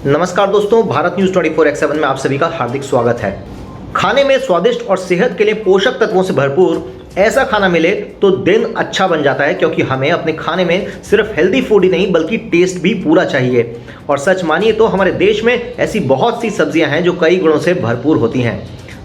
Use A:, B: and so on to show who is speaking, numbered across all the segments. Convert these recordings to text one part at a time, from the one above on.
A: नमस्कार दोस्तों, भारत न्यूज 24/7 में आप सभी का हार्दिक स्वागत है। खाने में स्वादिष्ट और सेहत के लिए पोषक तत्वों से भरपूर ऐसा खाना मिले तो दिन अच्छा बन जाता है, क्योंकि हमें अपने खाने में सिर्फ हेल्दी फूड ही नहीं बल्कि टेस्ट भी पूरा चाहिए। और सच मानिए तो हमारे देश में ऐसी बहुत सी सब्जियां हैं जो कई गुणों से भरपूर होती हैं,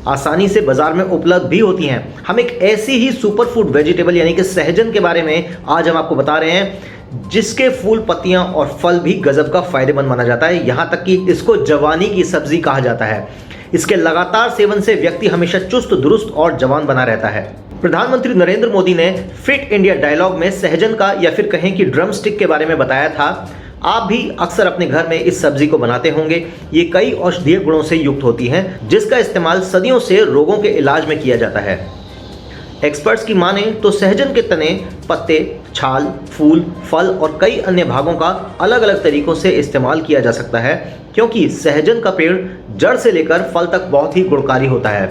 A: आसानी से बाजार में उपलब्ध भी होती हैं। हम एक ऐसी ही सुपर फूड वेजिटेबल यानी कि सहजन के बारे में आज हम आपको बता रहे हैं, जिसके फूल, पत्तियां और फल भी गजब का फायदेमंद माना जाता है। यहां तक कि इसको जवानी की सब्जी कहा जाता है। इसके लगातार सेवन से व्यक्ति हमेशा चुस्त दुरुस्त और जवान बना रहता है। प्रधानमंत्री नरेंद्र मोदी ने फिट इंडिया डायलॉग में सहजन का या फिर कहें कि ड्रम स्टिक के बारे में बताया था। आप भी अक्सर अपने घर में इस सब्जी को बनाते होंगे। ये कई औषधीय गुणों से युक्त होती हैं, जिसका इस्तेमाल सदियों से रोगों के इलाज में किया जाता है। एक्सपर्ट्स की माने तो सहजन के तने, पत्ते, छाल, फूल, फल और कई अन्य भागों का अलग अलग तरीकों से इस्तेमाल किया जा सकता है, क्योंकि सहजन का पेड़ जड़ से लेकर फल तक बहुत ही गुणकारी होता है।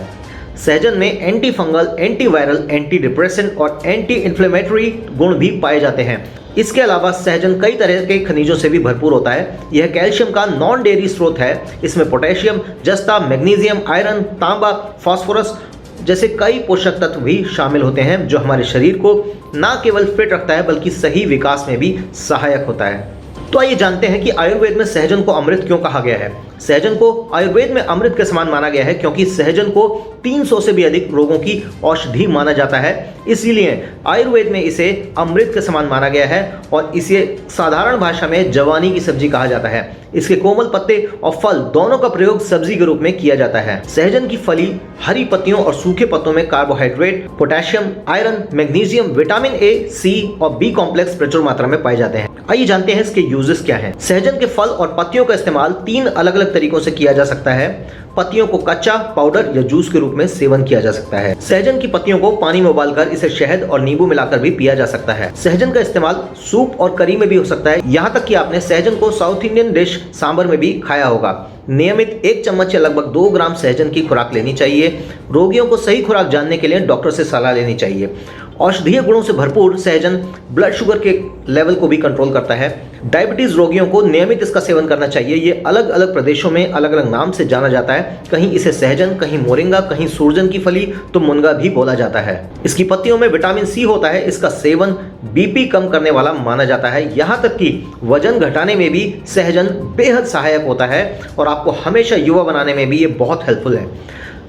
A: सहजन में anti fungal, anti viral, anti depressant और एंटी इन्फ्लेमेटरी गुण भी पाए जाते हैं। इसके अलावा सहजन कई तरह के खनिजों से भी भरपूर होता है। यह कैल्शियम का नॉन डेयरी स्रोत है। इसमें पोटेशियम, जस्ता, मैग्नीशियम, आयरन, तांबा, फास्फोरस जैसे कई पोषक तत्व भी शामिल होते हैं, जो हमारे शरीर को न केवल फिट रखता है बल्कि सही विकास में भी सहायक होता है। तो आइए जानते हैं कि आयुर्वेद में सहजन को अमृत क्यों कहा गया है। सहजन को आयुर्वेद में अमृत के समान माना गया है, क्योंकि सहजन को 300 से भी अधिक रोगों की औषधि माना जाता है। इसीलिए आयुर्वेद में इसे अमृत के समान माना गया है और इसे साधारण भाषा में जवानी की सब्जी कहा जाता है। इसके कोमल पत्ते और फल दोनों का प्रयोग सब्जी के रूप में किया जाता है। सहजन की फली, हरी पत्तियों और सूखे पत्तों में carbohydrate, potassium, iron, magnesium, vitamin A, C और बी कॉम्प्लेक्स प्रचुर मात्रा में पाए जाते हैं। आइए जानते हैं इसके यूजेस क्या हैं। सहजन के फल और पत्तियों का इस्तेमाल 3 अलग अलग तरीकों से किया जा सकता है। पत्तियों को कच्चा, पाउडर या जूस के रूप में सेवन किया जा सकता है। सहजन की पत्तियों को पानी में उबालकर इसे शहद और नींबू मिलाकर भी पिया जा सकता है। सहजन का इस्तेमाल सूप और करी में भी हो सकता है। यहाँ तक कि आपने सहजन को साउथ इंडियन डिश सांबर में भी खाया होगा। नियमित 1 चम्मच या लगभग 2 ग्राम सहजन की खुराक लेनी चाहिए। रोगियों को सही खुराक जानने के लिए डॉक्टर से सलाह लेनी चाहिए। औषधीय गुणों से भरपूर सहजन ब्लड शुगर के लेवल को भी कंट्रोल करता है। डायबिटीज रोगियों को नियमित इसका सेवन करना चाहिए। ये अलग अलग प्रदेशों में अलग अलग नाम से जाना जाता है। कहीं इसे सहजन, कहीं मोरिंगा, कहीं सूरजन की फली तो मुनगा भी बोला जाता है। इसकी पत्तियों में विटामिन सी होता है। इसका सेवन बीपी कम करने वाला माना जाता है। यहाँ तक कि वजन घटाने में भी सहजन बेहद सहायक होता है और आपको हमेशा युवा बनाने में भी ये बहुत हेल्पफुल है।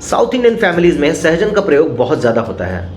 A: साउथ इंडियन फैमिलीज में सहजन का प्रयोग बहुत ज़्यादा होता है।